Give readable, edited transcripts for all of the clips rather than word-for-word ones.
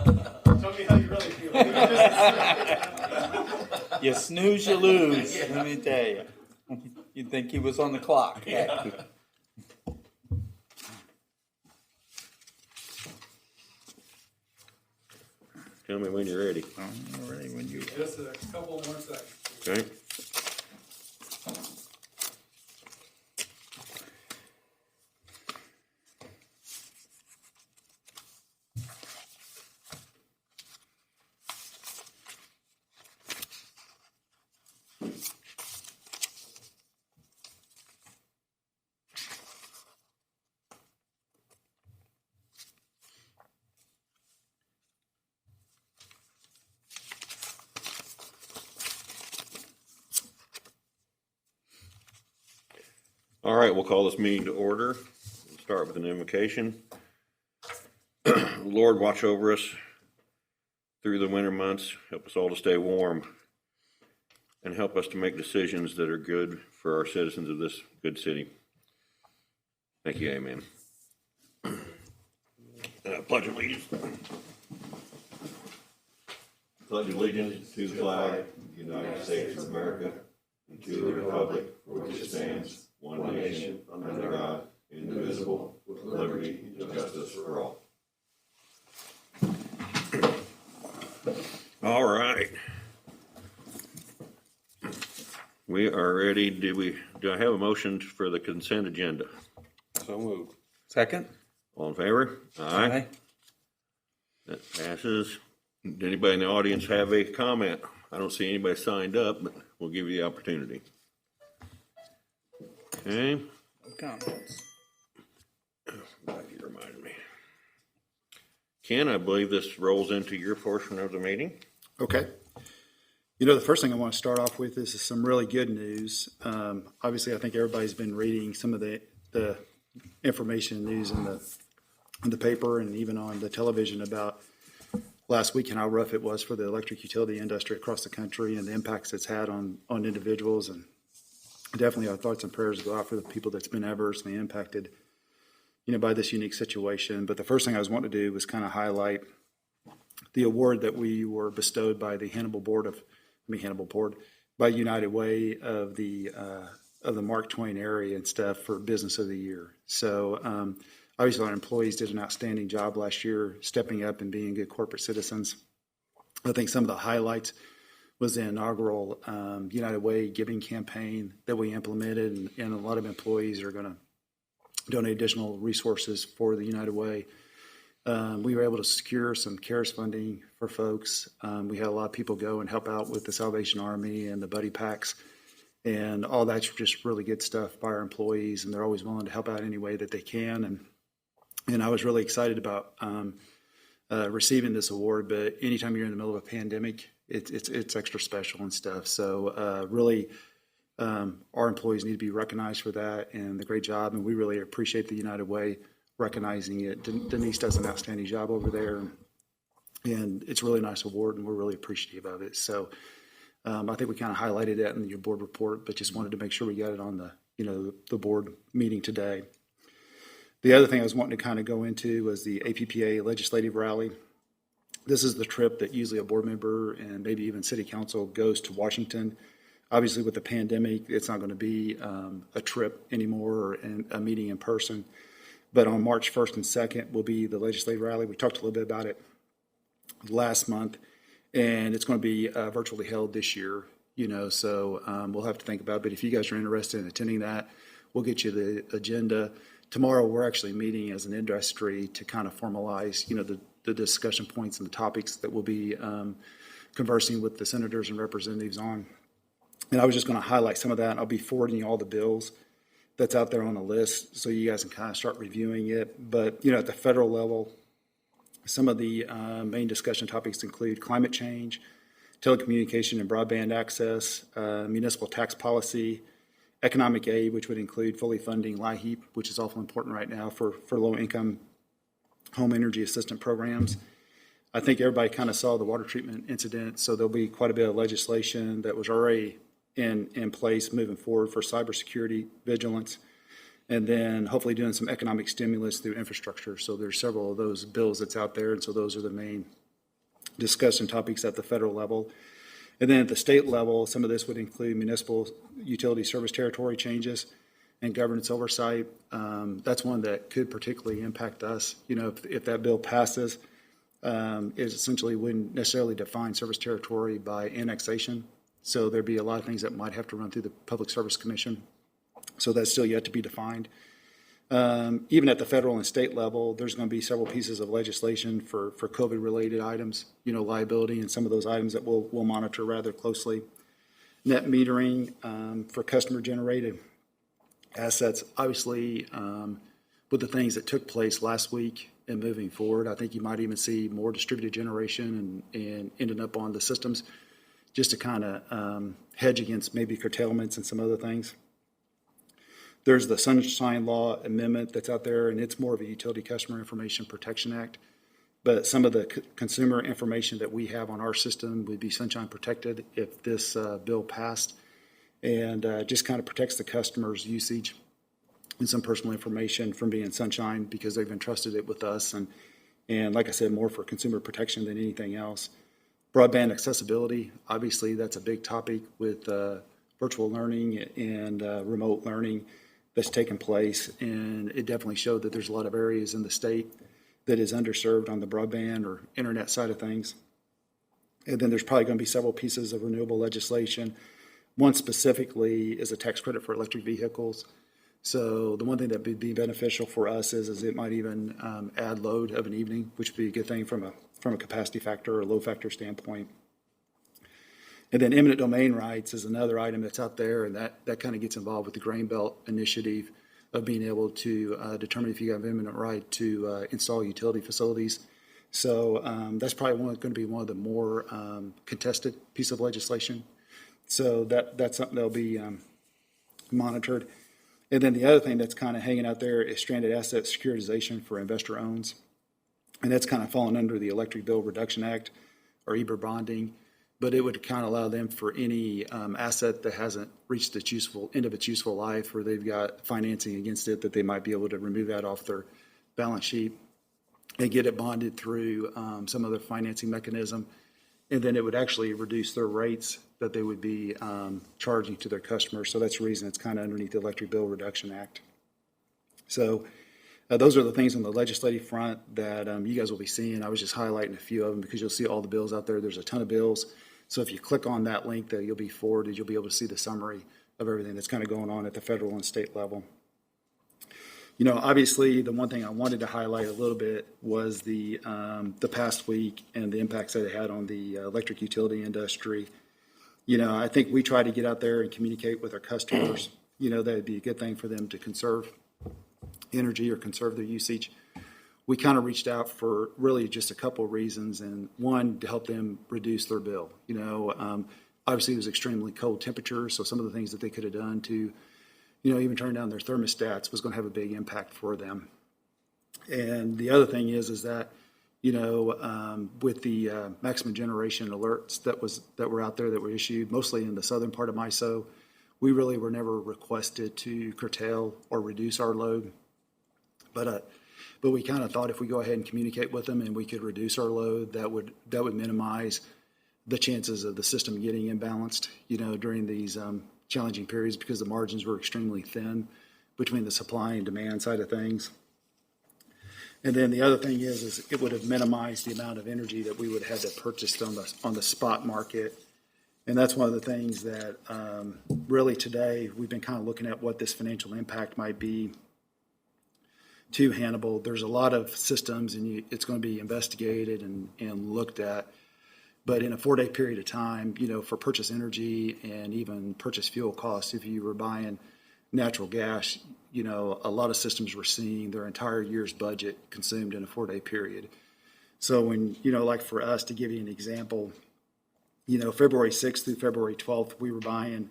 Tell me how you really feel. You snooze, you lose. Let me tell you. You'd think he was on the clock. Yeah. Tell me when you're ready. I'm ready when you. Just a couple more seconds. Okay. All right, we'll call this meeting to order. We'll start with an invocation. Lord, watch over us through the winter months. Help us all to stay warm and help us to make decisions that are good for our citizens of this good city. Thank you, amen. Pledge allegiance. Pledge allegiance to the flag of the United States of America and to the republic for which it stands, one nation, under God, indivisible, with liberty and justice for all. All right. We are ready. Do I have a motion for the consent agenda? So moved. Second? All in favor? Aye. That passes. Did anybody in the audience have a comment? I don't see anybody signed up, but we'll give you the opportunity. Okay. No comments. Glad you reminded me. Ken, I believe this rolls into your portion of the meeting. Okay. You know, the first thing I want to start off with is some really good news. Obviously, I think everybody's been reading some of the information and news in the paper and even on the television about last week and how rough it was for the electric utility industry across the country and the impacts it's had on individuals. And definitely our thoughts and prayers go out for the people that's been adversely impacted, by this unique situation. But the first thing I was wanting to do was kind of highlight the award that we were bestowed by the Hannibal board by United Way of the Mark Twain area and stuff for Business of the Year. So obviously our employees did an outstanding job last year, stepping up and being good corporate citizens. I think some of the highlights was the inaugural United Way giving campaign that we implemented, and a lot of employees are going to donate additional resources for the United Way. We were able to secure some CARES funding for folks. We had a lot of people go and help out with the Salvation Army and the buddy packs, and all that's just really good stuff by our employees, and they're always willing to help out any way that they can. And I was really excited about receiving this award, but anytime you're in the middle of a pandemic, it's extra special and stuff. So really, our employees need to be recognized for that and the great job, and we really appreciate the United Way recognizing it. Denise does an outstanding job over there, and it's a really nice award, and we're really appreciative of it. So I think we kind of highlighted that in your board report, but just wanted to make sure we got it on the board meeting today. The other thing I was wanting to kind of go into was the APPA legislative rally. This is the trip that usually a board member and maybe even city council goes to Washington. Obviously, with the pandemic, it's not going to be a trip anymore or a meeting in person. But on March 1st and 2nd will be the legislative rally. We talked a little bit about it last month, and it's going to be virtually held this year, so we'll have to think about it. But if you guys are interested in attending that, we'll get you the agenda. Tomorrow, we're actually meeting as an industry to kind of formalize, the discussion points and the topics that we'll be conversing with the senators and representatives on. And I was just going to highlight some of that. I'll be forwarding you all the bills that's out there on the list so you guys can kind of start reviewing it. But, at the federal level, some of the main discussion topics include climate change, telecommunication and broadband access, municipal tax policy, economic aid, which would include fully funding LIHEAP, which is awful important right now for low-income home energy assistance programs. I think everybody kind of saw the water treatment incident, so there'll be quite a bit of legislation that was already in place moving forward for cybersecurity, vigilance, and then hopefully doing some economic stimulus through infrastructure. So there's several of those bills that's out there, and so those are the main discussing topics at the federal level. And then at the state level, some of this would include municipal utility service territory changes and governance oversight. That's one that could particularly impact us. If that bill passes, it essentially wouldn't necessarily define service territory by annexation. So there'd be a lot of things that might have to run through the Public Service Commission. So that's still yet to be defined. Even at the federal and state level, there's going to be several pieces of legislation for COVID-related items, liability, and some of those items that we'll monitor rather closely. Net metering for customer-generated assets. Obviously, with the things that took place last week and moving forward, I think you might even see more distributed generation and ending up on the systems just to kind of hedge against maybe curtailments and some other things. There's the Sunshine Law Amendment that's out there, and it's more of a Utility Customer Information Protection Act. But some of the consumer information that we have on our system would be sunshine protected if this bill passed, and just kind of protects the customer's usage and some personal information from being sunshine because they've entrusted it with us. And like I said, more for consumer protection than anything else. Broadband accessibility, obviously that's a big topic with virtual learning and remote learning that's taken place, and it definitely showed that there's a lot of areas in the state that is underserved on the broadband or internet side of things. And then there's probably going to be several pieces of renewable legislation. One specifically is a tax credit for electric vehicles. So the one thing that would be beneficial for us is it might even add load of an evening, which would be a good thing from a capacity factor or load factor standpoint. And then eminent domain rights is another item that's out there, and that kind of gets involved with the Grain Belt Initiative of being able to determine if you have eminent right to install utility facilities. So that's probably going to be one of the more contested piece of legislation. So that's something that'll be monitored. And then the other thing that's kind of hanging out there is stranded asset securitization for investor owns. And that's kind of fallen under the Electric Bill Reduction Act or EBR bonding. But it would kind of allow them for any asset that hasn't reached its end of its useful life, or they've got financing against it, that they might be able to remove that off their balance sheet and get it bonded through some other financing mechanism. And then it would actually reduce their rates that they would be charging to their customers. So that's the reason it's kind of underneath the Electric Bill Reduction Act. So those are the things on the legislative front that you guys will be seeing. I was just highlighting a few of them because you'll see all the bills out there. There's a ton of bills. So if you click on that link that you'll be forwarded, you'll be able to see the summary of everything that's kind of going on at the federal and state level. Obviously, the one thing I wanted to highlight a little bit was the past week and the impacts that it had on the electric utility industry. I think we try to get out there and communicate with our customers. That would be a good thing for them to conserve energy or conserve their usage. We kind of reached out for really just a couple of reasons, and one, to help them reduce their bill. Obviously it was extremely cold temperatures, so some of the things that they could have done to, even turn down their thermostats was going to have a big impact for them. And the other thing is that, with the maximum generation alerts that were out there that were issued, mostly in the southern part of MISO, we really were never requested to curtail or reduce our load. But we kind of thought if we go ahead and communicate with them and we could reduce our load, that would minimize the chances of the system getting imbalanced, during these challenging periods, because the margins were extremely thin between the supply and demand side of things. And then the other thing is it would have minimized the amount of energy that we would have had to purchase on the spot market. And that's one of the things that really today we've been kind of looking at what this financial impact might be to Hannibal. There's a lot of systems, and it's going to be investigated and looked at. But in a 4-day period of time, for purchase energy and even purchase fuel costs, if you were buying natural gas, a lot of systems were seeing their entire year's budget consumed in a 4-day period. So when, like for us, to give you an example, February 6th through February 12th, we were buying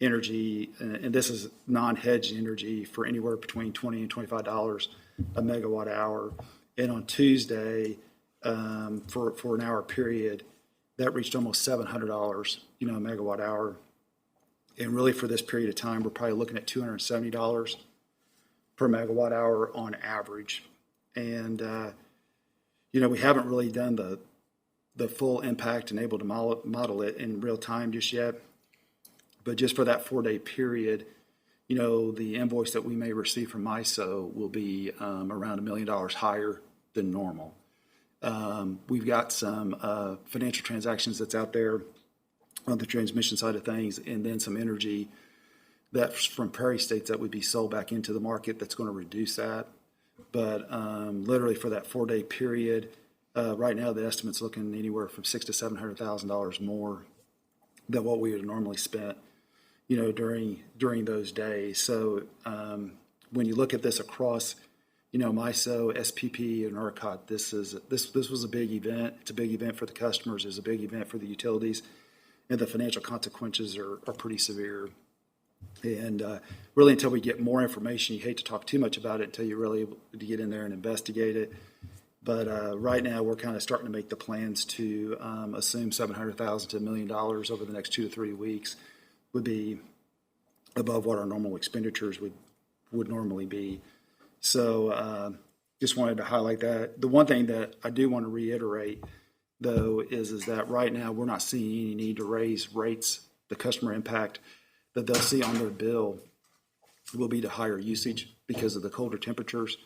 energy, and this is non-hedged energy, for anywhere between $20 and $25 a megawatt hour. And on Tuesday, for an hour period, that reached almost $700, a megawatt hour. And really for this period of time, we're probably looking at $270 per megawatt hour on average. And, we haven't really done the full impact and able to model it in real time just yet. But just for that 4-day period, the invoice that we may receive from MISO will be around $1 million higher than normal. We've got some financial transactions that's out there on the transmission side of things, and then some energy that's from prairie states that would be sold back into the market that's going to reduce that. But literally for that 4-day period, right now the estimate's looking anywhere from $600,000 to $700,000 more than what we would have normally spent, during those days. So when you look at this across, MISO, SPP, and ERCOT, this was a big event. It's a big event for the customers. It's a big event for the utilities, and the financial consequences are pretty severe. And really, until we get more information, you hate to talk too much about it until you're really able to get in there and investigate it. But right now, we're kind of starting to make the plans to assume $700,000 to $1 million over the next 2 to 3 weeks would be above what our normal expenditures would normally be. So just wanted to highlight that. The one thing that I do want to reiterate, though, is that right now we're not seeing any need to raise rates. The customer impact that they'll see on their bill will be to higher usage because of the colder temperatures.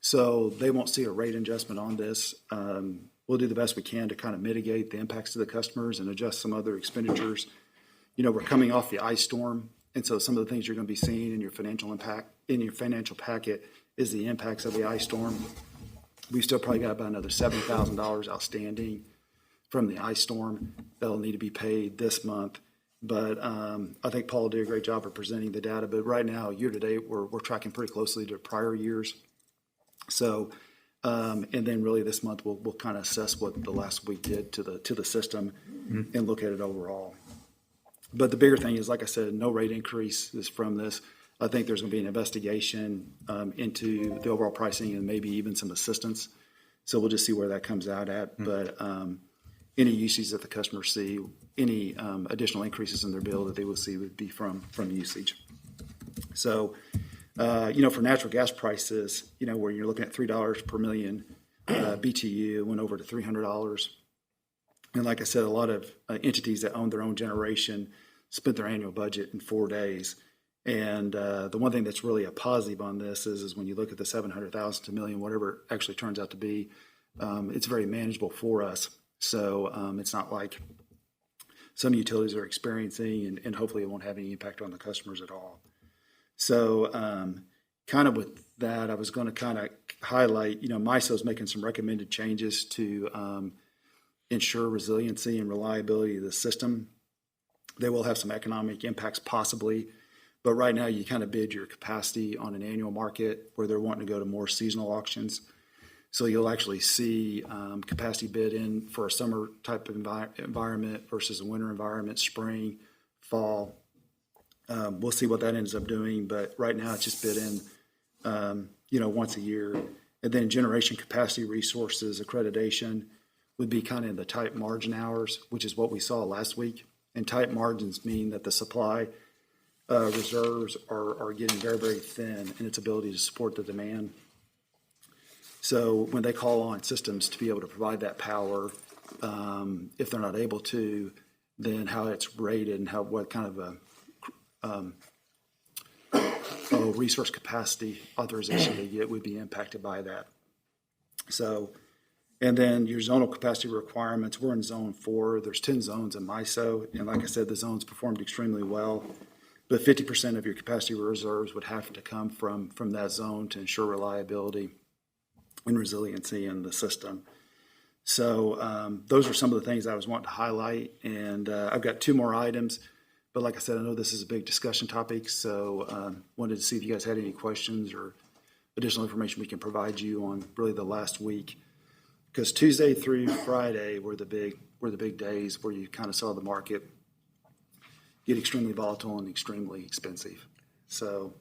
So they won't see a rate adjustment on this. We'll do the best we can to kind of mitigate the impacts to the customers and adjust some other expenditures. We're coming off the ice storm, and so some of the things you're going to be seeing in your financial packet is the impacts of the ice storm. We've still probably got about another $7,000 outstanding from the ice storm that'll need to be paid this month. But I think Paul did a great job of presenting the data. But right now, year to date, we're tracking pretty closely to prior years. So, and then really this month we'll kind of assess what the last week did to the system and look at it overall. But the bigger thing is, like I said, no rate increase is from this. I think there's going to be an investigation into the overall pricing and maybe even some assistance. So we'll just see where that comes out at. But any usage that the customers see, any additional increases in their bill that they will see would be from usage. So, for natural gas prices, where you're looking at $3 per million BTU, went over to $300. And like I said, a lot of entities that own their own generation spent their annual budget in 4 days. And the one thing that's really a positive on this is when you look at the $700,000 to $1 million, whatever it actually turns out to be, it's very manageable for us. So it's not like some utilities are experiencing, and hopefully it won't have any impact on the customers at all. So kind of with that, I was going to kind of highlight, MISO is making some recommended changes to ensure resiliency and reliability of the system. They will have some economic impacts possibly, but right now you kind of bid your capacity on an annual market where they're wanting to go to more seasonal auctions. So you'll actually see capacity bid in for a summer type of environment versus a winter environment, spring, fall. We'll see what that ends up doing, but right now it's just bid in, once a year. And then generation capacity resources accreditation would be kind of in the tight margin hours, which is what we saw last week. And tight margins mean that the supply reserves are getting very, very thin in its ability to support the demand. So when they call on systems to be able to provide that power, if they're not able to, then how it's rated and what kind of resource capacity authorization they get would be impacted by that. So, and then your zonal capacity requirements, we're in zone 4. There's 10 zones in MISO. And like I said, the zones performed extremely well. But 50% of your capacity reserves would have to come from that zone to ensure reliability and resiliency in the system. So those are some of the things I was wanting to highlight. And I've got 2 more items. But like I said, I know this is a big discussion topic. So wanted to see if you guys had any questions or additional information we can provide you on really the last week. Because Tuesday through Friday were the big days where you kind of saw the market get extremely volatile and extremely expensive. So,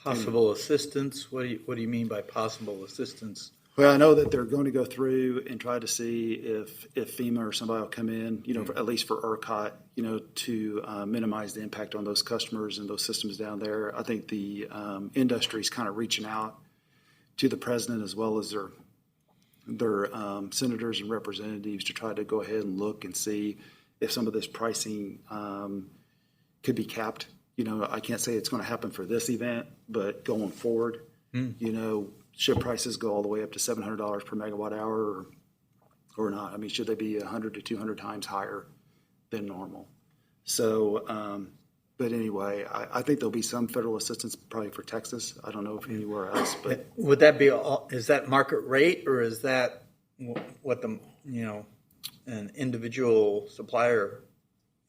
possible assistance. What do you mean by possible assistance? Well, I know that they're going to go through and try to see if FEMA or somebody will come in, at least for ERCOT, to minimize the impact on those customers and those systems down there. I think the industry is kind of reaching out to the president as well as senators and representatives to try to go ahead and look and see if some of this pricing could be capped. I can't say it's going to happen for this event, but going forward, should prices go all the way up to $700 per megawatt hour or not? I mean, should they be 100 to 200 times higher than normal? So, but anyway, I think there'll be some federal assistance probably for Texas. I don't know if anywhere else, but Would that be is that market rate, or is that what the an individual supplier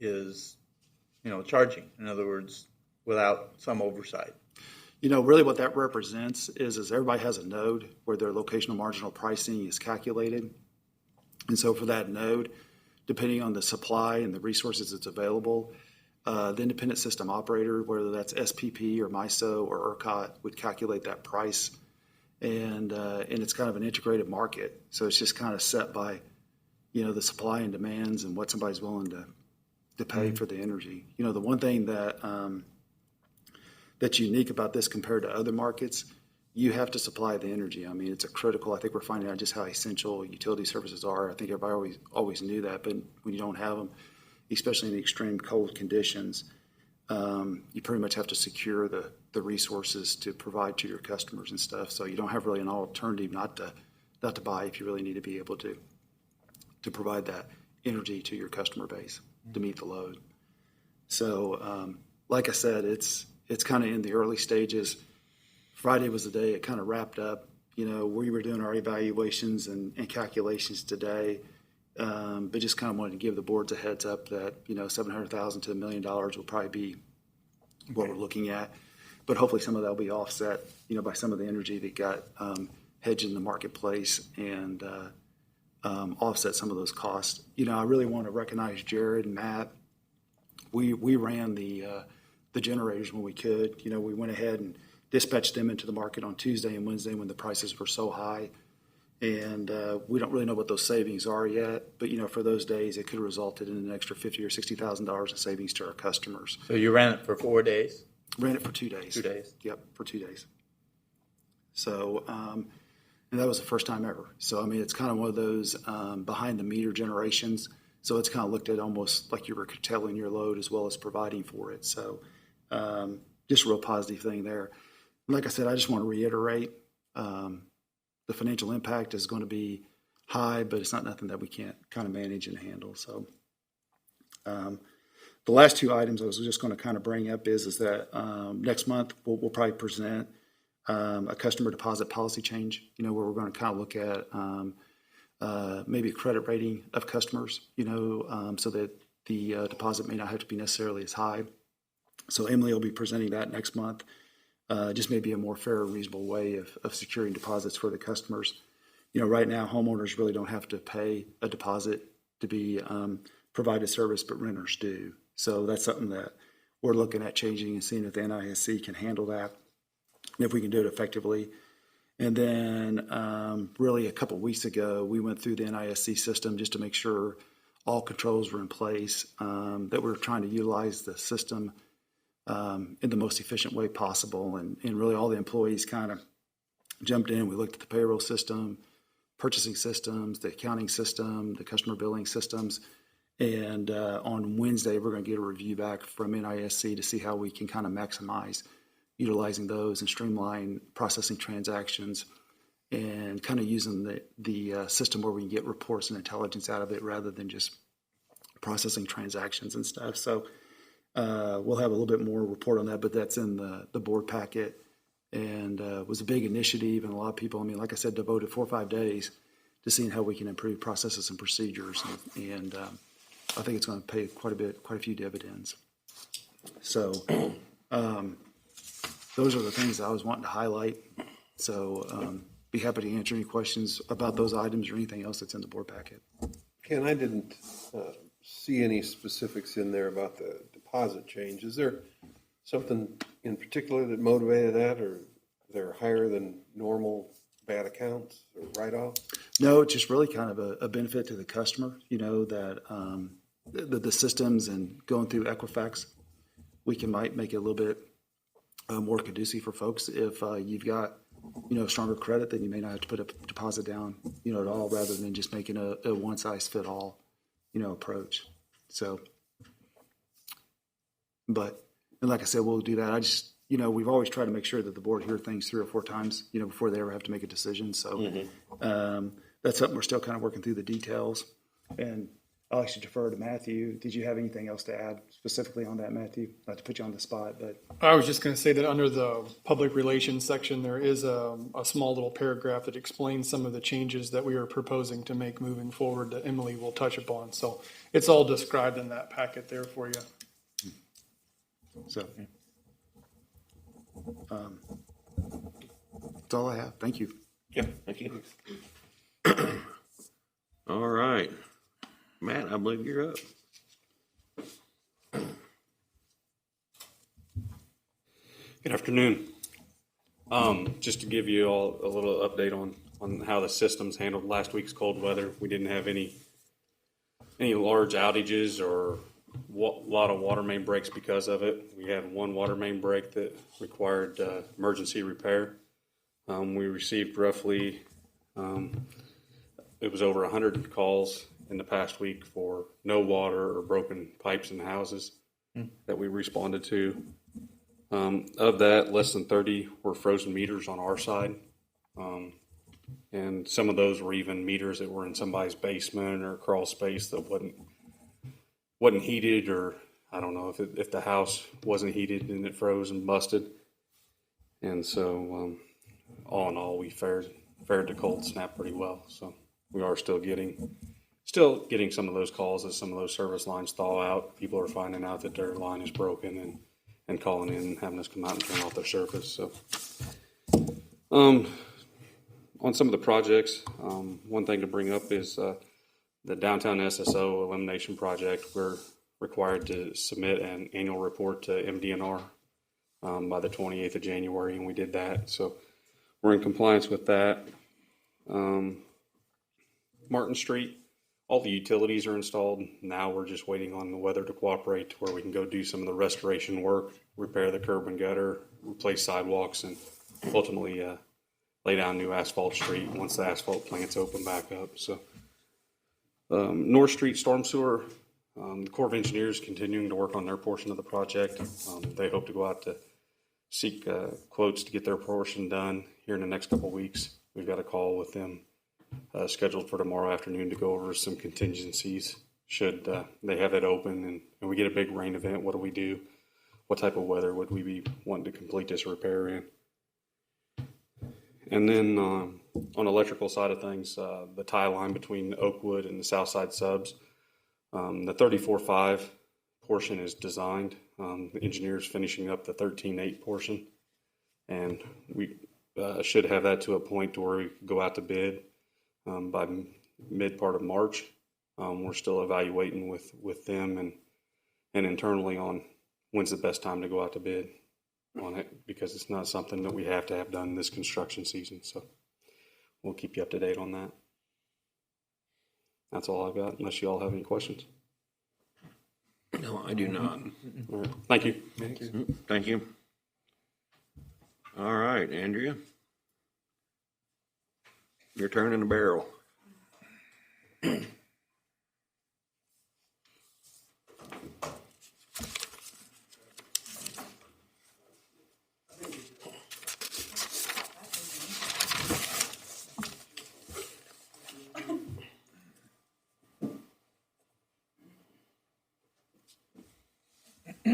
is charging? In other words, without some oversight. Really what that represents is everybody has a node where their locational marginal pricing is calculated. And so for that node, depending on the supply and the resources that's available, the independent system operator, whether that's SPP or MISO or ERCOT, would calculate that price. And it's kind of an integrated market. So it's just kind of set by, the supply and demands and what somebody's willing to pay for the energy. The one thing that's unique about this compared to other markets, you have to supply the energy. I mean, it's I think we're finding out just how essential utility services are. I think everybody always knew that, but when you don't have them, especially in the extreme cold conditions, you pretty much have to secure the resources to provide to your customers and stuff. So you don't have really an alternative not to buy if you really need to be able to provide that energy to your customer base to meet the load. So, like I said, it's kind of in the early stages. Friday was the day it kind of wrapped up. We were doing our evaluations and calculations today, but just kind of wanted to give the boards a heads up that, $700,000 to $1 million will probably be what we're looking at. But hopefully some of that will be offset, by some of the energy that got hedged in the marketplace and offset some of those costs. I really want to recognize Jared and Matt. We ran the generators when we could. We went ahead and dispatched them into the market on Tuesday and Wednesday when the prices were so high. And we don't really know what those savings are yet. But, for those days, it could have resulted in an extra $50,000 or $60,000 in savings to our customers. So you ran it for 4 days? Ran it for 2 days. 2 days? Yep, for 2 days. So, and that was the first time ever. So, I mean, it's kind of one of those behind-the-meter generations. So it's kind of looked at almost like you were curtailing your load as well as providing for it. So just a real positive thing there. Like I said, I just want to reiterate, the financial impact is going to be high, but it's not nothing that we can't kind of manage and handle. So the last 2 items I was just going to kind of bring up is that next month we'll probably present a customer deposit policy change, where we're going to kind of look at maybe a credit rating of customers, so that the deposit may not have to be necessarily as high. So Emily will be presenting that next month. Just maybe a more fair, reasonable way of securing deposits for the customers. Right now, homeowners really don't have to pay a deposit to be provided service, but renters do. So that's something that we're looking at changing and seeing if the NISC can handle that, and if we can do it effectively. And then really a couple of weeks ago, we went through the NISC system just to make sure all controls were in place, that we're trying to utilize the system in the most efficient way possible. And really all the employees kind of jumped in. We looked at the payroll system, purchasing systems, the accounting system, the customer billing systems. And on Wednesday, we're going to get a review back from NISC to see how we can kind of maximize utilizing those and streamline processing transactions and kind of using the system where we can get reports and intelligence out of it rather than just processing transactions and stuff. So we'll have a little bit more report on that, but that's in the board packet, and was a big initiative, and a lot of people, like I said, devoted 4 or 5 days to seeing how we can improve processes and procedures, and I think it's going to pay quite a few dividends. So those are the things I was wanting to highlight. So be happy to answer any questions about those items or anything else that's in the board packet. Ken, I didn't see any specifics in there about the deposit change. Is there something in particular that motivated that, or they're higher than normal bad accounts or write-offs? No, it's just really kind of a benefit to the customer, that the systems and going through Equifax, we might make it a little bit more conducive for folks if you've got stronger credit, then you may not have to put a deposit down, at all, rather than just making a one-size-fit-all, approach. So, but, and like I said, we'll do that. I just, we've always tried to make sure that the board hear things 3 or 4 times, before they ever have to make a decision. So that's something we're still kind of working through the details. And I'll actually defer to Matthew. Did you have anything else to add specifically on that, Matthew? Not to put you on the spot, but. I was just going to say that under the public relations section, there is a small little paragraph that explains some of the changes that we are proposing to make moving forward that Emily will touch upon. So it's all described in that packet there for you. So, that's all I have. Thank you. Yeah, thank you. All right. Matt, I believe you're up. Good afternoon. Just to give you all a little update on how the systems handled last week's cold weather. We didn't have any large outages or a lot of water main breaks because of it. We had one water main break that required emergency repair. We received roughly, it was over 100 calls in the past week for no water or broken pipes in the houses that we responded to. Of that, less than 30 were frozen meters on our side. And some of those were even meters that were in somebody's basement or crawl space that wasn't heated, or I don't know if the house wasn't heated and it froze and busted. And so all in all, we fared the cold snap pretty well. So we are still getting some of those calls as some of those service lines thaw out. People are finding out that their line is broken and calling in and having us come out and turn off their service. So on some of the projects, one thing to bring up is the downtown SSO elimination project. We're required to submit an annual report to MDNR by the 28th of January, and we did that. So we're in compliance with that. Martin Street, all the utilities are installed. Now we're just waiting on the weather to cooperate to where we can go do some of the restoration work, repair the curb and gutter, replace sidewalks, and ultimately lay down new asphalt street once the asphalt plants open back up. So North Street storm sewer, the Corps of Engineers continuing to work on their portion of the project. They hope to go out to seek quotes to get their portion done here in the next couple of weeks. We've got a call with them scheduled for tomorrow afternoon to go over some contingencies should they have it open and we get a big rain event. What do we do? What type of weather would we be wanting to complete this repair in? And then on the electrical side of things, the tie line between Oakwood and the Southside subs, the 34.5 portion is designed. The engineer's finishing up the 13.8 portion, and we should have that to a point where we go out to bid by mid part of March. We're still evaluating with them and internally on when's the best time to go out to bid on it, because it's not something that we have to have done this construction season. So we'll keep you up to date on that. That's all I've got, unless you all have any questions. No, I do not. All right. Thank you. Thank you. All right, Andrea. You're turning the barrel.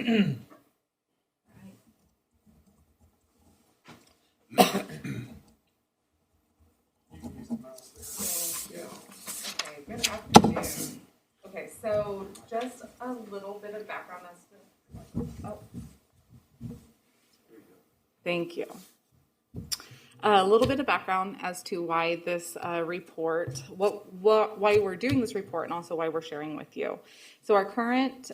Okay, good afternoon. Okay, so just a little bit of background as to, thank you. A little bit of background as to why this report, why we're doing this report, and also why we're sharing with you. So our current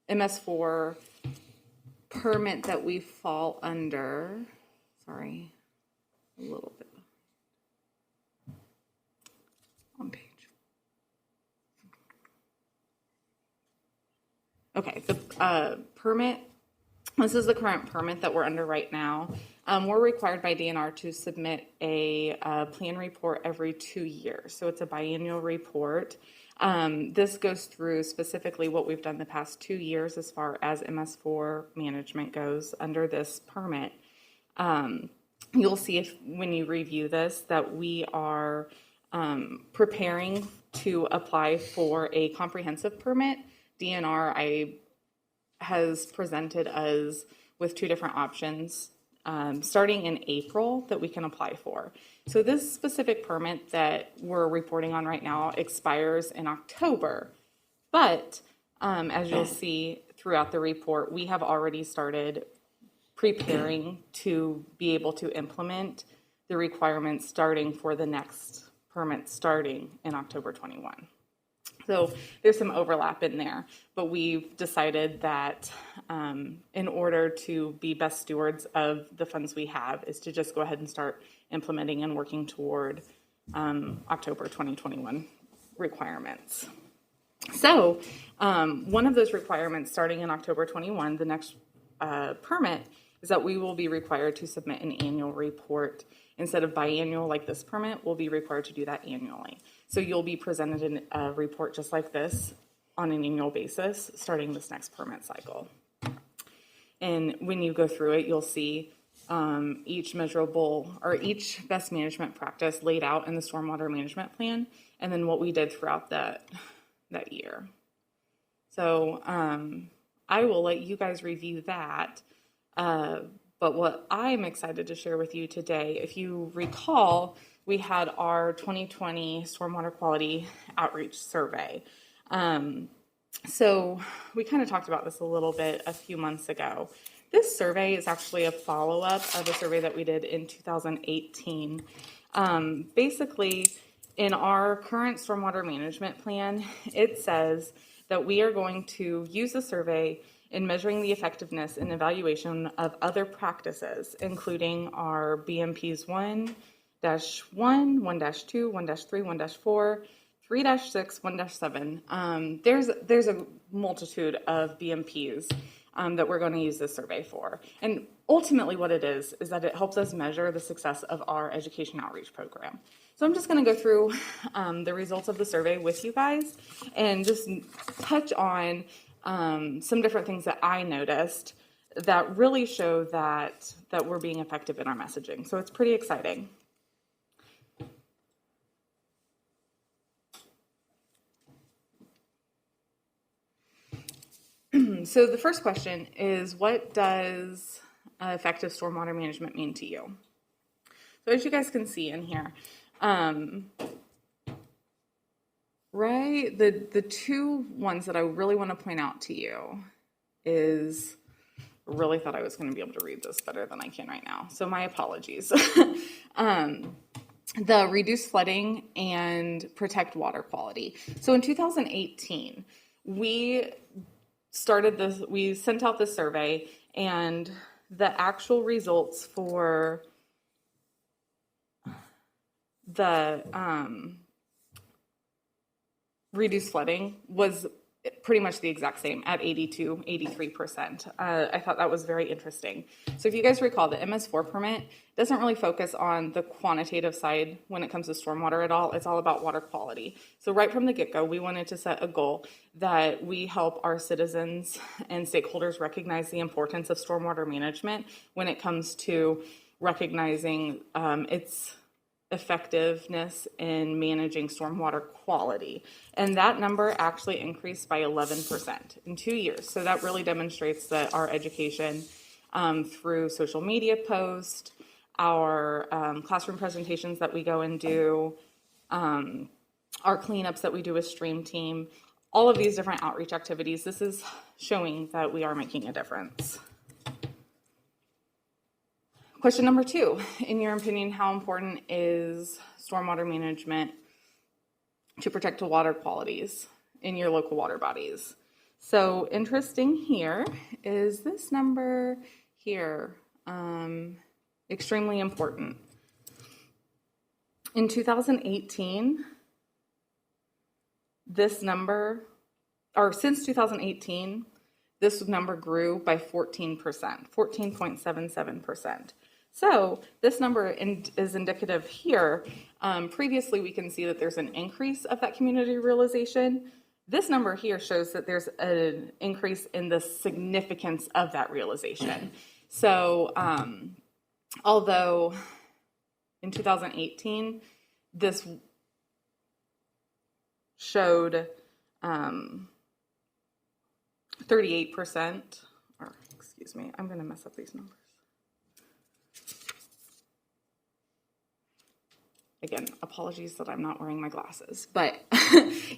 MS4 permit that we fall under, sorry, a little bit on page. Okay, the permit, this is the current permit that we're under right now. We're required by DNR to submit a plan report every 2 years. So it's a biannual report. This goes through specifically what we've done the past 2 years as far as MS4 management goes under this permit. You'll see when you review this that we are preparing to apply for a comprehensive permit. DNR has presented us with 2 different options starting in April that we can apply for. So this specific permit that we're reporting on right now expires in October. But as you'll see throughout the report, we have already started preparing to be able to implement the requirements starting for the next permit starting in October 21. So there's some overlap in there, but we've decided that in order to be best stewards of the funds we have is to just go ahead and start implementing and working toward October 2021 requirements. So one of those requirements starting in October 21, the next permit, is that we will be required to submit an annual report. Instead of biannual like this permit, we'll be required to do that annually. So you'll be presented in a report just like this on an annual basis starting this next permit cycle. And when you go through it, you'll see each measurable or each best management practice laid out in the stormwater management plan, and then what we did throughout that year. So I will let you guys review that. But what I'm excited to share with you today, if you recall, we had our 2020 Stormwater Quality Outreach Survey. So we kind of talked about this a little bit a few months ago. This survey is actually a follow-up of a survey that we did in 2018. Basically, in our current stormwater management plan, it says that we are going to use the survey in measuring the effectiveness and evaluation of other practices, including our BMPs 1-1, 1-2, 1-3, 1-4, 3-6, 1-7. There's a multitude of BMPs that we're going to use this survey for. And ultimately what it is that it helps us measure the success of our education outreach program. So I'm just going to go through the results of the survey with you guys and just touch on some different things that I noticed that really show that we're being effective in our messaging. So it's pretty exciting. So the first question is, what does effective stormwater management mean to you? So as you guys can see in here, right, the 2 ones that I really want to point out to you is, I really thought I was going to be able to read this better than I can right now, so my apologies. The reduce flooding and protect water quality. So in 2018, we sent out this survey, and the actual results for the reduced flooding was pretty much the exact same at 83%. I thought that was very interesting. So if you guys recall, the MS4 permit doesn't really focus on the quantitative side when it comes to stormwater at all. It's all about water quality. So right from the get-go, we wanted to set a goal that we help our citizens and stakeholders recognize the importance of stormwater management when it comes to recognizing its effectiveness in managing stormwater quality. And that number actually increased by 11% in 2 years. So that really demonstrates that our education through social media posts, our classroom presentations that we go and do, our cleanups that we do with Stream Team, all of these different outreach activities, this is showing that we are making a difference. Question number 2, in your opinion, how important is stormwater management to protect the water qualities in your local water bodies? So interesting here is this number here, extremely important. In 2018, this number, or since 2018, this number grew by 14%, 14.77%. So this number is indicative here. Previously, we can see that there's an increase of that community realization. This number here shows that there's an increase in the significance of that realization. So although in 2018, this showed 38%, or excuse me, I'm going to mess up these numbers. Again, apologies that I'm not wearing my glasses, but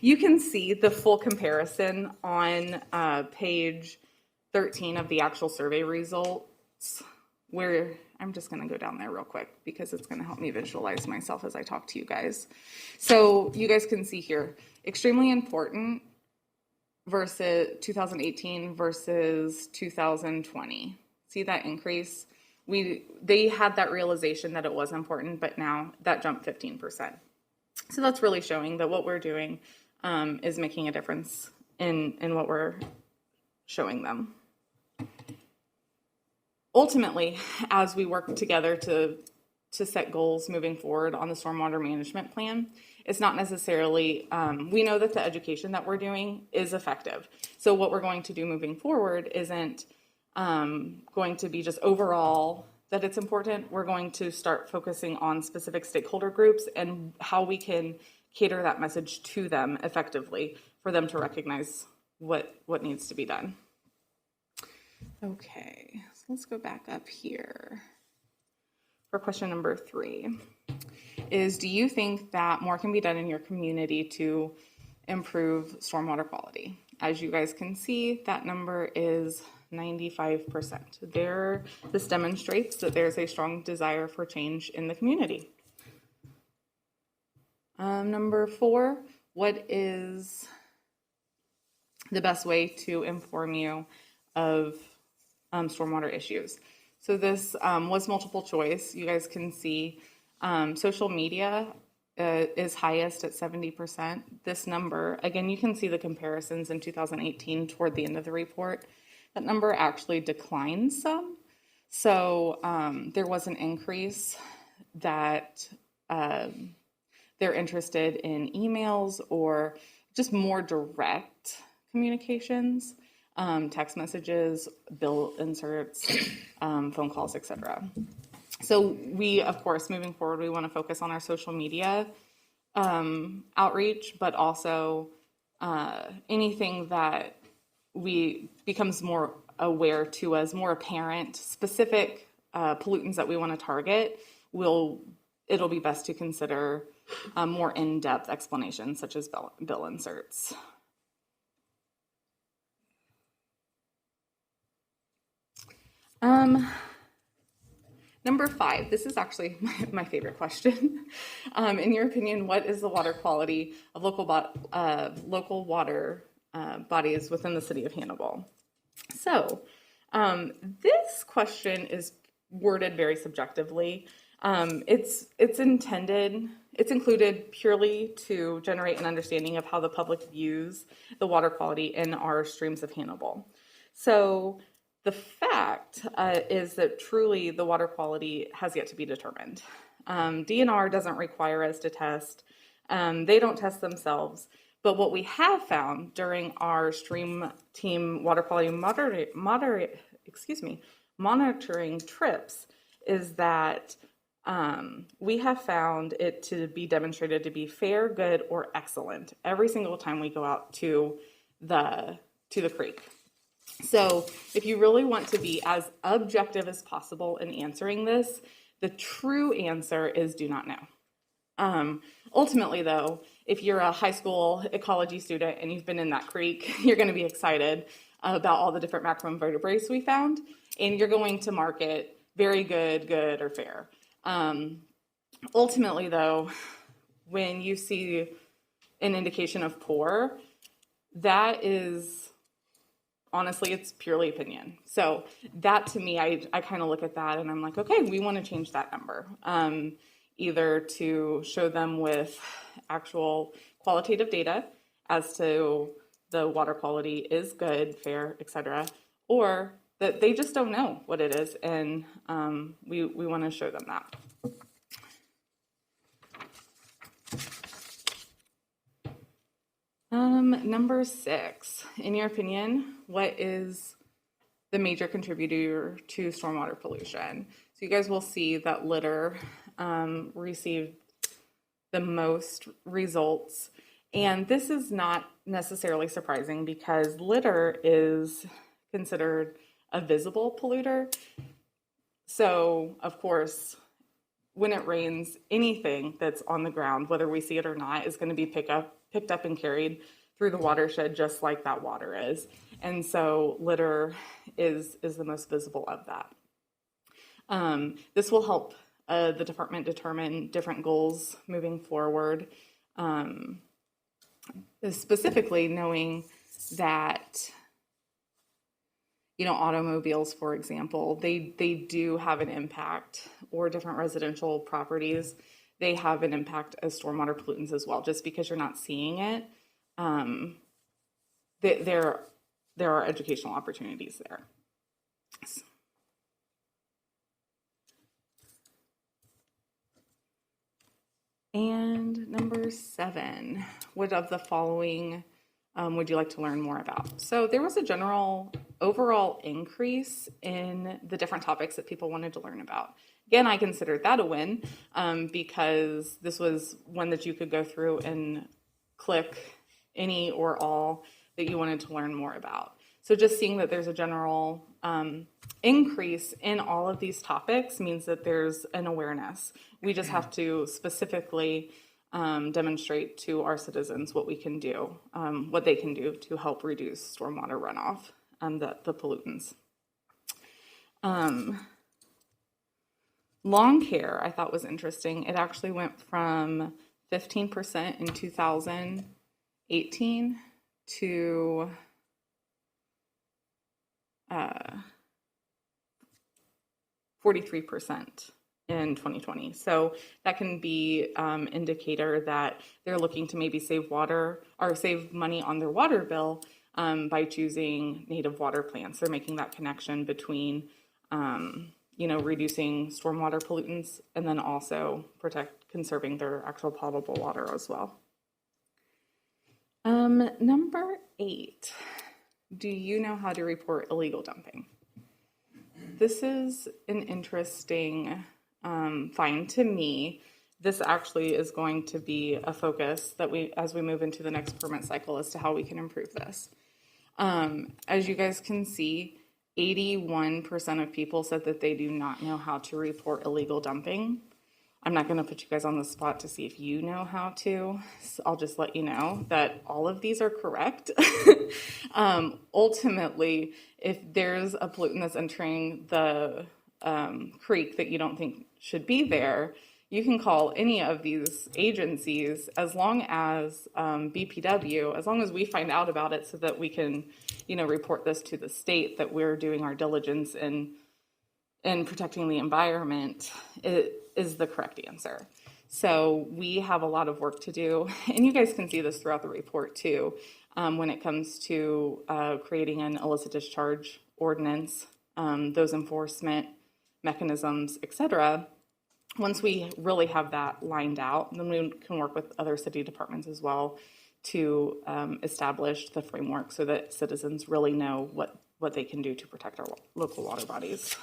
you can see the full comparison on page 13 of the actual survey results, where I'm just going to go down there real quick because it's going to help me visualize myself as I talk to you guys. So you guys can see here, extremely important versus 2018 versus 2020. See that increase? They had that realization that it was important, but now that jumped 15%. So that's really showing that what we're doing is making a difference in what we're showing them. Ultimately, as we work together to set goals moving forward on the stormwater management plan, it's not necessarily, we know that the education that we're doing is effective. So what we're going to do moving forward isn't going to be just overall that it's important. We're going to start focusing on specific stakeholder groups and how we can cater that message to them effectively for them to recognize what needs to be done. Okay, so let's go back up here. For question number 3 is, do you think that more can be done in your community to improve stormwater quality? As you guys can see, that number is 95%. This demonstrates that there's a strong desire for change in the community. Number 4, what is the best way to inform you of stormwater issues? So this was multiple choice. You guys can see social media is highest at 70%. This number, again, you can see the comparisons in 2018 toward the end of the report. That number actually declines some. So there was an increase that they're interested in emails or just more direct communications, text messages, bill inserts, phone calls, etc. So we, of course, moving forward, we want to focus on our social media outreach, but also anything that becomes more aware to us, more apparent, specific pollutants that we want to target, it'll be best to consider more in-depth explanations such as bill inserts. Number 5, this is actually my favorite question. In your opinion, what is the water quality of local water bodies within the city of Hannibal? So this question is worded very subjectively. It's included purely to generate an understanding of how the public views the water quality in our streams of Hannibal. So the fact is that truly the water quality has yet to be determined. DNR doesn't require us to test. They don't test themselves. But what we have found during our stream team water quality monitoring trips is that we have found it to be demonstrated to be fair, good, or excellent every single time we go out to the creek. So if you really want to be as objective as possible in answering this, the true answer is do not know. Ultimately, though, if you're a high school ecology student and you've been in that creek, you're going to be excited about all the different macroinvertebrates we found, and you're going to mark it very good, good, or fair. Ultimately, though, when you see an indication of poor, that is, honestly, it's purely opinion. So that, to me, I kind of look at that and I'm like, okay, we want to change that number. Either to show them with actual qualitative data as to the water quality is good, fair, etc., or that they just don't know what it is, and we want to show them that. Number 6, in your opinion, what is the major contributor to stormwater pollution? So you guys will see that litter received the most results. And this is not necessarily surprising because litter is considered a visible polluter. So, of course, when it rains, anything that's on the ground, whether we see it or not, is going to be picked up and carried through the watershed just like that water is. And so litter is the most visible of that. This will help the department determine different goals moving forward, specifically knowing that, automobiles, for example, they do have an impact, or different residential properties, they have an impact as stormwater pollutants as well. Just because you're not seeing it, there are educational opportunities there. And number 7, what of the following would you like to learn more about? So there was a general overall increase in the different topics that people wanted to learn about. Again, I considered that a win because this was one that you could go through and click any or all that you wanted to learn more about. So just seeing that there's a general increase in all of these topics means that there's an awareness. We just have to specifically demonstrate to our citizens what we can do, what they can do to help reduce stormwater runoff, the pollutants. Lawn care, I thought was interesting. It actually went from 15% in 2018 to 43% in 2020. So that can be indicator that they're looking to maybe save water or save money on their water bill by choosing native water plants. They're making that connection between reducing stormwater pollutants and then also conserving their actual potable water as well. Number 8, do you know how to report illegal dumping? This is an interesting find to me. This actually is going to be a focus that as we move into the next permit cycle, as to how we can improve this. As you guys can see, 81% of people said that they do not know how to report illegal dumping. I'm not going to put you guys on the spot to see if you know how to. So I'll just let you know that all of these are correct. Ultimately, if there's a pollutant that's entering the creek that you don't think should be there, you can call any of these agencies as long as BPW, as long as we find out about it so that we can, report this to the state that we're doing our diligence in protecting the environment, it is the correct answer. So we have a lot of work to do, and you guys can see this throughout the report too, when it comes to creating an illicit discharge ordinance, those enforcement mechanisms, etc. Once we really have that lined out, then we can work with other city departments as well to establish the framework so that citizens really know what they can do to protect our local water bodies.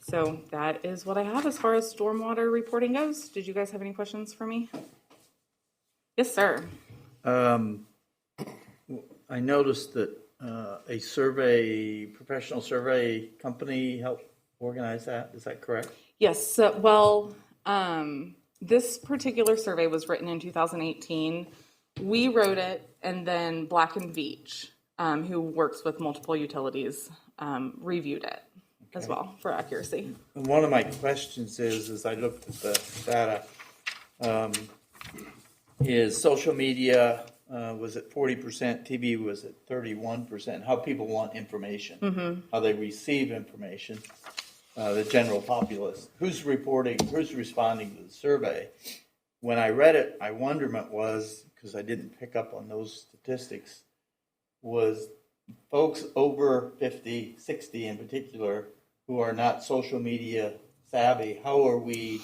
So that is what I have as far as stormwater reporting goes. Did you guys have any questions for me? Yes, sir. I noticed that a professional survey company helped organize that. Is that correct? Yes. This particular survey was written in 2018. We wrote it, and then Black & Veatch, who works with multiple utilities, reviewed it as well for accuracy. And one of my questions is, as I looked at the data, is social media was at 40%, TV was at 31%, how people want information, how they receive information, the general populace. Who's responding to the survey? When I read it, my wonderment was, because I didn't pick up on those statistics, was folks over 50, 60 in particular, who are not social media savvy, how are we,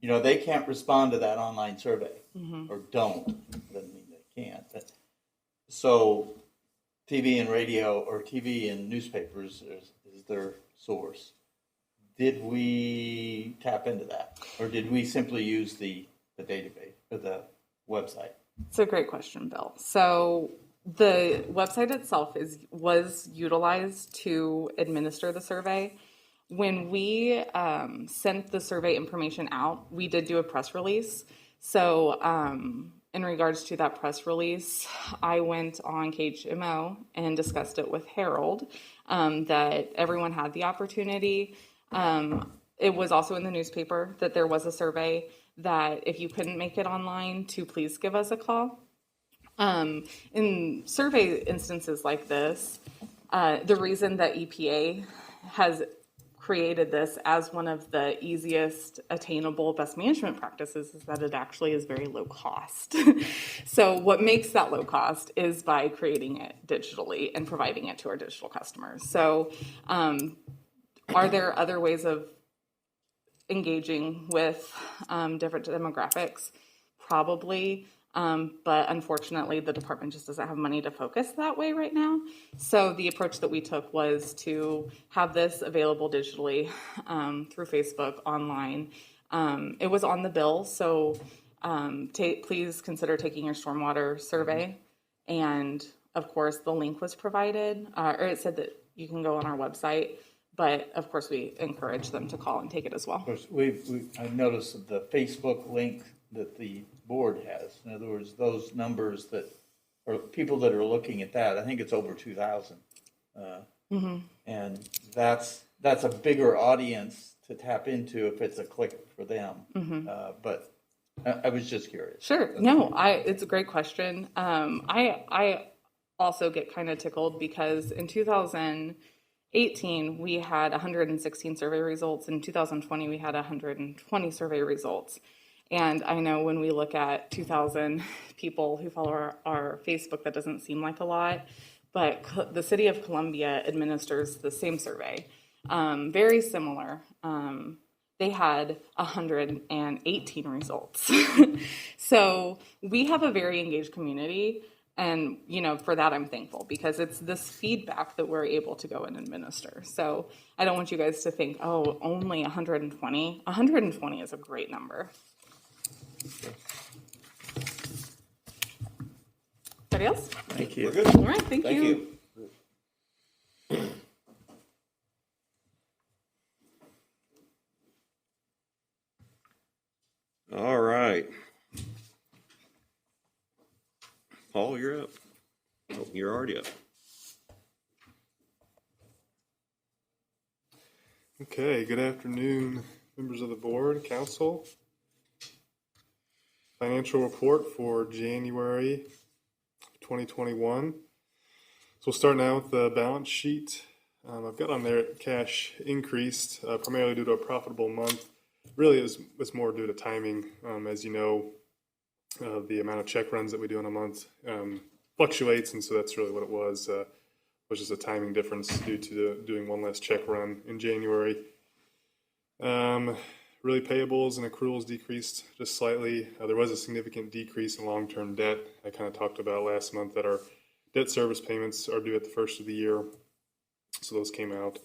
they can't respond to that online survey or don't. Doesn't mean they can't. But, so TV and radio or TV and newspapers is their source. Did we tap into that, or did we simply use the database or the website? It's a great question, Bill. So the website itself was utilized to administer the survey. When we sent the survey information out, we did do a press release. So in regards to that press release, I went on KHMO and discussed it with Harold, that everyone had the opportunity. It was also in the newspaper that there was a survey that if you couldn't make it online, to please give us a call. In survey instances like this, the reason that EPA has created this as one of the easiest attainable best management practices is that it actually is very low cost. So what makes that low cost is by creating it digitally and providing it to our digital customers. So are there other ways of engaging with different demographics? Probably. But unfortunately, the department just doesn't have money to focus that way right now. So the approach that we took was to have this available digitally through Facebook, online. It was on the bill, so please consider taking your stormwater survey. And of course, the link was provided, or it said that you can go on our website. But of course, we encourage them to call and take it as well. Of course, I've noticed the Facebook link that the board has. In other words, those numbers that, or people that are looking at that, I think it's over 2,000. And that's a bigger audience to tap into if it's a click for them. But I was just curious. Sure. No, it's a great question. I also get kind of tickled because in 2018, we had 116 survey results. In 2020, we had 120 survey results. And I know when we look at 2,000 people who follow our Facebook, that doesn't seem like a lot. But the city of Columbia administers the same survey. Very similar. They had 118 results. So we have a very engaged community. And, for that, I'm thankful because it's this feedback that we're able to go and administer. So I don't want you guys to think, oh, only 120. 120 is a great number. Anybody else? Thank you. We're good. All right, thank you. All right. Paul, you're up. Oh, you're already up. Okay, good afternoon, members of the board, council. Financial report for January 2021. So we'll start now with the balance sheet. I've got on there cash increased primarily due to a profitable month. Really, it's more due to timing. As you know, the amount of check runs that we do in a month fluctuates, and so that's really what it was just a timing difference due to doing one less check run in January. Really, payables and accruals decreased just slightly. There was a significant decrease in long-term debt. I kind of talked about last month that our debt service payments are due at the first of the year, so those came out.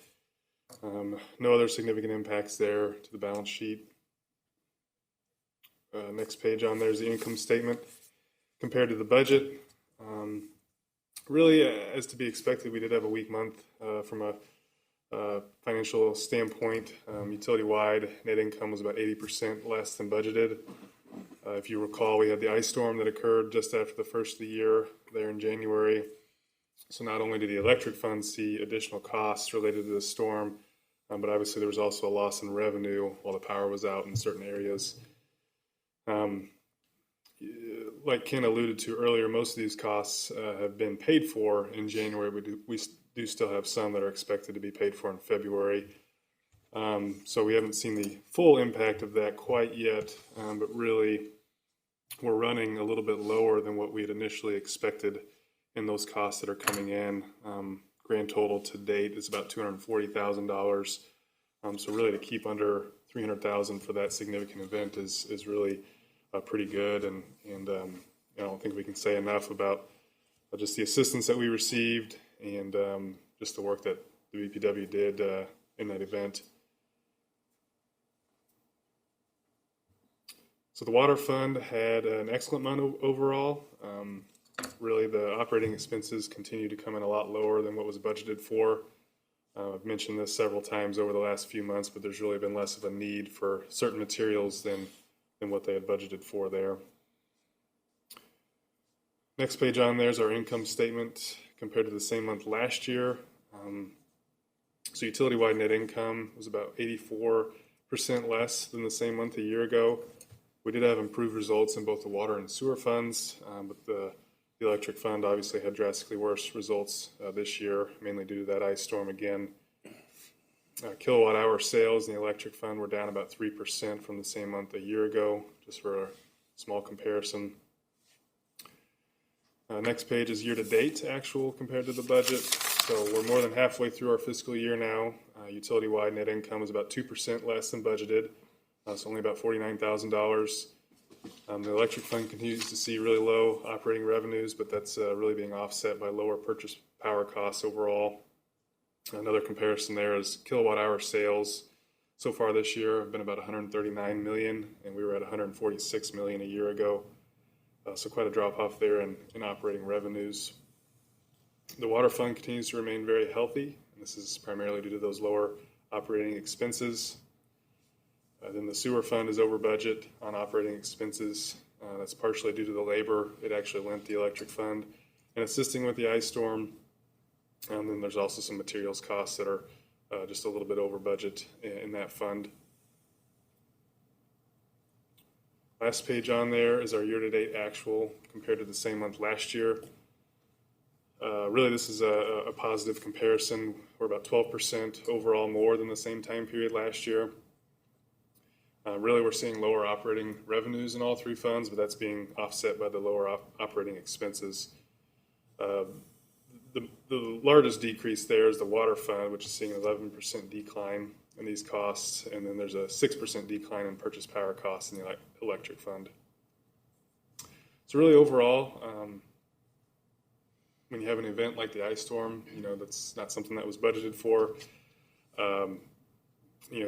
No other significant impacts there to the balance sheet. Next page on there is the income statement compared to the budget. Really, as to be expected, we did have a weak month from a financial standpoint. Utility-wide, net income was about 80% less than budgeted. If you recall, we had the ice storm that occurred just after the first of the year there in January. So not only did the electric fund see additional costs related to the storm, but obviously there was also a loss in revenue while the power was out in certain areas. Like Ken alluded to earlier, most of these costs have been paid for in January. We do still have some that are expected to be paid for in February. So we haven't seen the full impact of that quite yet, but really we're running a little bit lower than what we had initially expected and those costs that are coming in. Grand total to date is about $240,000. So really to keep under $300,000 for that significant event is really pretty good. And I don't think we can say enough about just the assistance that we received and just the work that the BPW did in that event. So the water fund had an excellent month overall. Really, the operating expenses continue to come in a lot lower than what was budgeted for. I've mentioned this several times over the last few months, but there's really been less of a need for certain materials than what they had budgeted for there. Next page on there is our income statement compared to the same month last year. So utility-wide net income was about 84% less than the same month a year ago. We did have improved results in both the water and sewer funds, but the electric fund obviously had drastically worse results this year, mainly due to that ice storm again. Kilowatt hour sales in the electric fund were down about 3% from the same month a year ago, just for a small comparison. Next page is year-to-date actual compared to the budget. So we're more than halfway through our fiscal year now. Utility-wide net income is about 2% less than budgeted, so only about $49,000. The electric fund continues to see really low operating revenues, but that's really being offset by lower purchase power costs overall. Another comparison there is kilowatt hour sales so far this year have been about 139 million, and we were at 146 million a year ago. So quite a drop off there in operating revenues. The water fund continues to remain very healthy, and this is primarily due to those lower operating expenses. Then the sewer fund is over budget on operating expenses. That's partially due to the labor it actually lent the electric fund and assisting with the ice storm. And then there's also some materials costs that are just a little bit over budget in that fund. Last page on there is our year-to-date actual compared to the same month last year. Really, this is a positive comparison. We're about 12% overall more than the same time period last year. Really, we're seeing lower operating revenues in all three funds, but that's being offset by the lower operating expenses. The largest decrease there is the water fund, which is seeing an 11% decline in these costs, and then there's a 6% decline in purchase power costs in the electric fund. So really overall, when you have an event like the ice storm, that's not something that was budgeted for.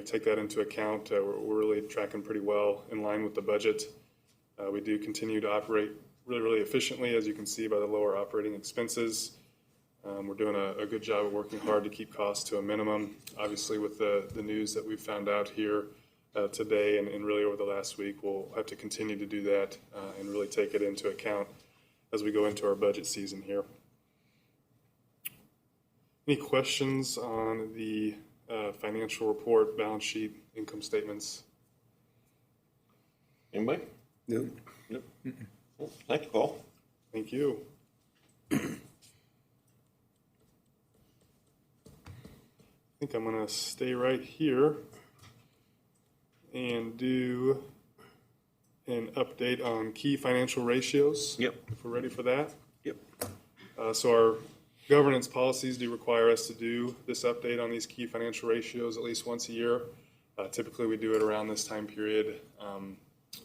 Take that into account. We're really tracking pretty well in line with the budget. We do continue to operate really, really efficiently, as you can see by the lower operating expenses. We're doing a good job of working hard to keep costs to a minimum. Obviously, with the news that we've found out here today and really over the last week, we'll have to continue to do that and really take it into account as we go into our budget season here. Any questions on the financial report, balance sheet, income statements? Anybody? No. Nope. Well, thank you, Paul. Thank you. I think I'm going to stay right here and do an update on key financial ratios. Yep. If we're ready for that. Yep. So our governance policies do require us to do this update on these key financial ratios at least once a year. Typically, we do it around this time period.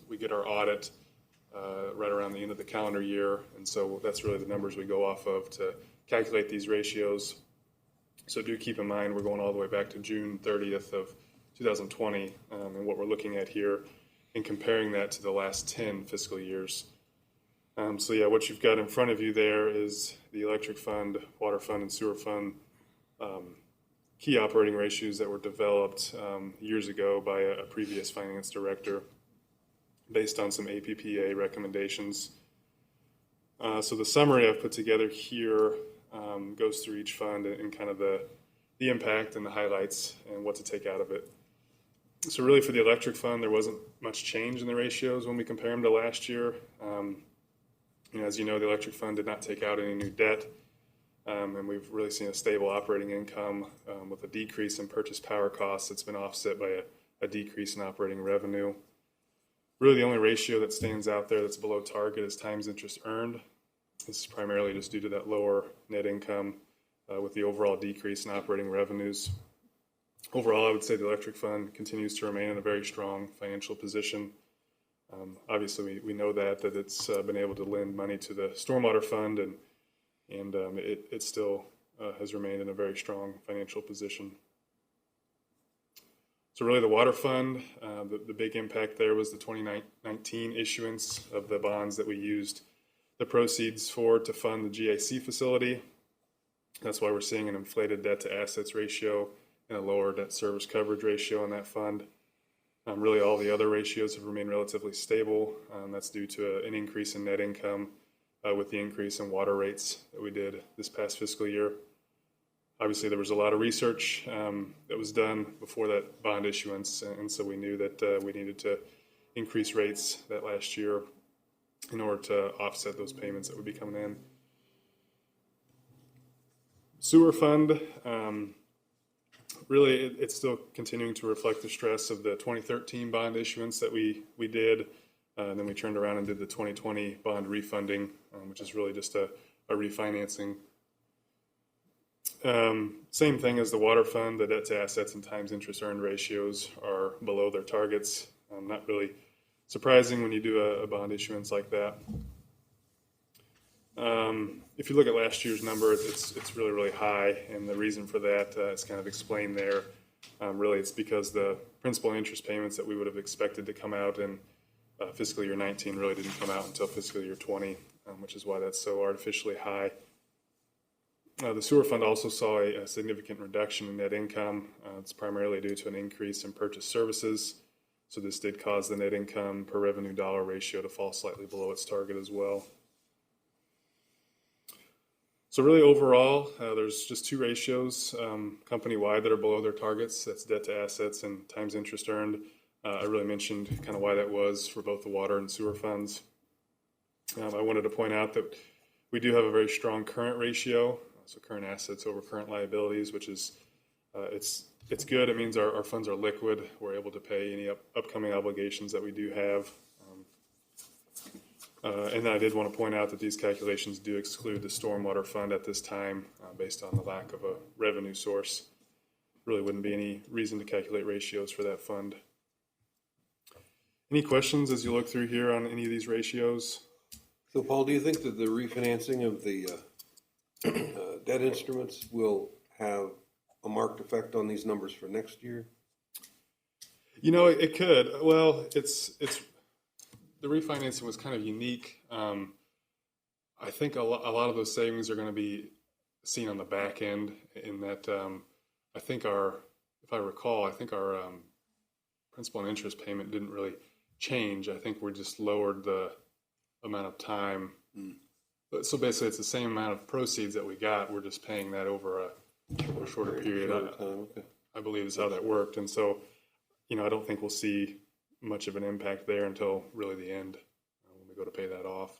We get our audit right around the end of the calendar year, and so that's really the numbers we go off of to calculate these ratios. So do keep in mind we're going all the way back to June 30th of 2020, and what we're looking at here and comparing that to the last 10 fiscal years. So yeah, what you've got in front of you there is the electric fund, water fund, and sewer fund key operating ratios that were developed years ago by a previous finance director based on some APPA recommendations. So the summary I've put together here goes through each fund and kind of the impact and the highlights and what to take out of it. So really for the electric fund, there wasn't much change in the ratios when we compare them to last year. As you know, the electric fund did not take out any new debt, and we've really seen a stable operating income with a decrease in purchase power costs that's been offset by a decrease in operating revenue. Really the only ratio that stands out there that's below target is times interest earned. This is primarily just due to that lower net income with the overall decrease in operating revenues. Overall, I would say the electric fund continues to remain in a very strong financial position. Obviously, we know that it's been able to lend money to the Stormwater Fund, and it still has remained in a very strong financial position. So really the water fund, the big impact there was the 2019 issuance of the bonds that we used the proceeds for to fund the GAC facility. That's why we're seeing an inflated debt to assets ratio and a lower debt service coverage ratio on that fund. Really all the other ratios have remained relatively stable. That's due to an increase in net income with the increase in water rates that we did this past fiscal year. Obviously, there was a lot of research that was done before that bond issuance, and so we knew that we needed to increase rates that last year in order to offset those payments that would be coming in. Sewer fund, really it's still continuing to reflect the stress of the 2013 bond issuance that we did, and then we turned around and did the 2020 bond refunding, which is really just a refinancing. Same thing as the water fund, the debt to assets and times interest earned ratios are below their targets. Not really surprising when you do a bond issuance like that. If you look at last year's number, it's really, really high, and the reason for that is kind of explained there. Really, it's because the principal and interest payments that we would have expected to come out in fiscal year 19 really didn't come out until fiscal year 20, which is why that's so artificially high. The sewer fund also saw a significant reduction in net income. It's primarily due to an increase in purchase services. So this did cause the net income per revenue dollar ratio to fall slightly below its target as well. So really overall, there's just two ratios company-wide that are below their targets. That's debt to assets and times interest earned. I really mentioned kind of why that was for both the water and sewer funds. I wanted to point out that we do have a very strong current ratio. So current assets over current liabilities, which is, it's good. It means our funds are liquid. We're able to pay any upcoming obligations that we do have. And I did want to point out that these calculations do exclude the stormwater fund at this time based on the lack of a revenue source. Really wouldn't be any reason to calculate ratios for that fund. Any questions as you look through here on any of these ratios? So Paul, do you think that the refinancing of the debt instruments will have a marked effect on these numbers for next year? You know, it could. Well, it's the refinancing was kind of unique. I think a lot of those savings are going to be seen on the back end in that I think if I recall, our principal and interest payment didn't really change. I think we just lowered the amount of time. So basically, it's the same amount of proceeds that we got. We're just paying that over a shorter period. Okay. I believe is how that worked. And so, you know, I don't think we'll see much of an impact there until really the end when we go to pay that off.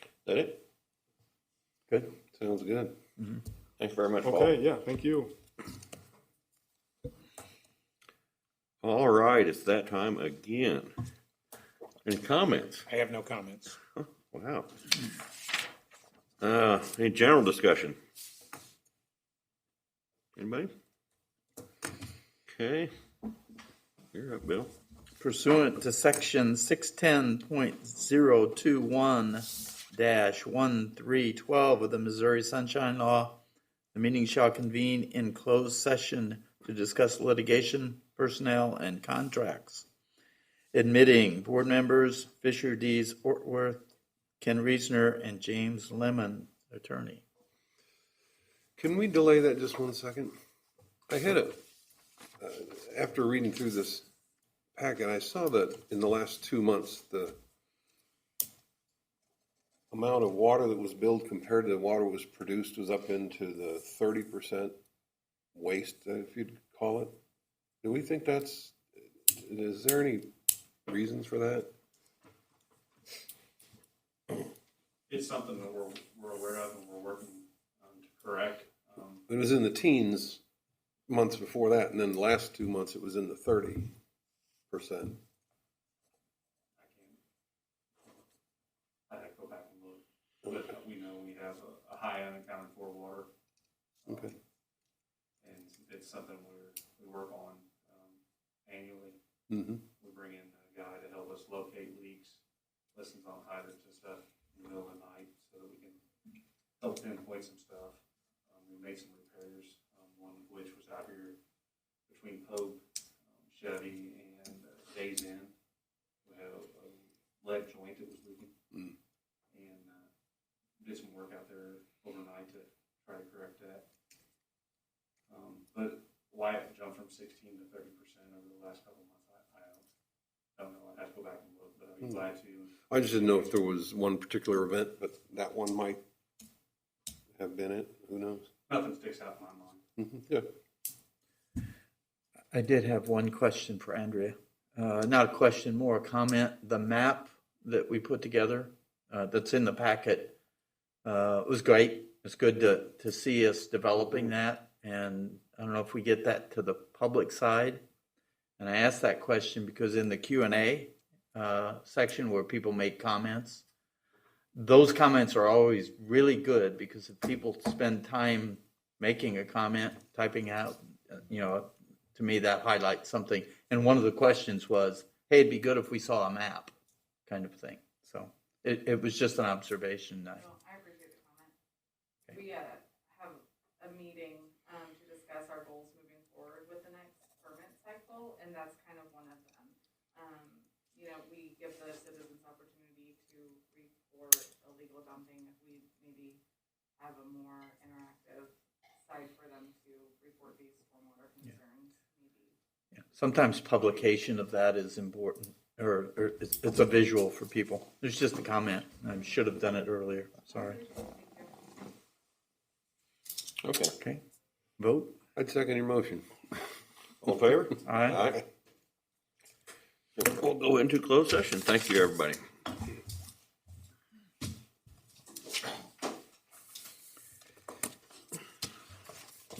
Is that it? Good. Sounds good. Thanks very much, Paul. Okay, yeah, thank you. All right, it's that time again. Any comments? I have no comments. Wow. Any general discussion? Anybody? Okay. You're up, Bill. Pursuant to section 610.021-1312 of the Missouri Sunshine Law, the meeting shall convene in closed session to discuss litigation, personnel, and contracts. Admitting board members Fisher Dees Ortworth, Ken Reesner, and James Lemon, attorney. Can we delay that just 1 second? I had after reading through this packet, I saw that in the last 2 months, the amount of water that was billed compared to the water was produced was up into the 30% waste, if you'd call it. Do we think is there any reasons for that? It's something that we're aware of and we're working to correct. It was in the teens months before that, and then the last 2 months it was in the 30%. high unaccounted for water. Okay. And it's something we work on annually. Mm-hmm. We bring in a guy to help us locate leaks, listens on hydrants and stuff in the middle of the night so that we can help pinpoint some stuff. We made some repairs, one of which was out here between Pope, Chevy, and Days Inn. We had a lead joint that was leaking. Mm. And did some work out there overnight to try to correct that. But why it jumped from 16 to 30% over the last couple of months, I don't know. I'd have to go back and look, but I'd be glad to. I just didn't know if there was one particular event, but that one might have been it. Who knows? Nothing sticks out in my mind. Mm-hmm. Good. I did have one question for Andrea. Not a question, more a comment. The map that we put together that's in the packet was great. It's good to see us developing that. And I don't know if we get that to the public side. And I asked that question because in the Q&A section where people make comments, those comments are always really good because if people spend time making a comment, typing out, to me that highlights something. And one of the questions was, hey, it'd be good if we saw a map kind of thing. So it was just an observation. Well, I appreciate the comment. We have a meeting to discuss our goals moving forward with the next permit cycle, and that's kind of one of them. We give the citizens opportunity to report illegal dumping if we maybe have a more interactive site for them to report these stormwater concerns. Maybe. Yeah. Sometimes publication of that is important, or it's a visual for people. There's just a comment. I should have done it earlier. Sorry. Okay. Okay. Vote. I'd second your motion. All in favor? All right. We'll go into closed session. Thank you, everybody.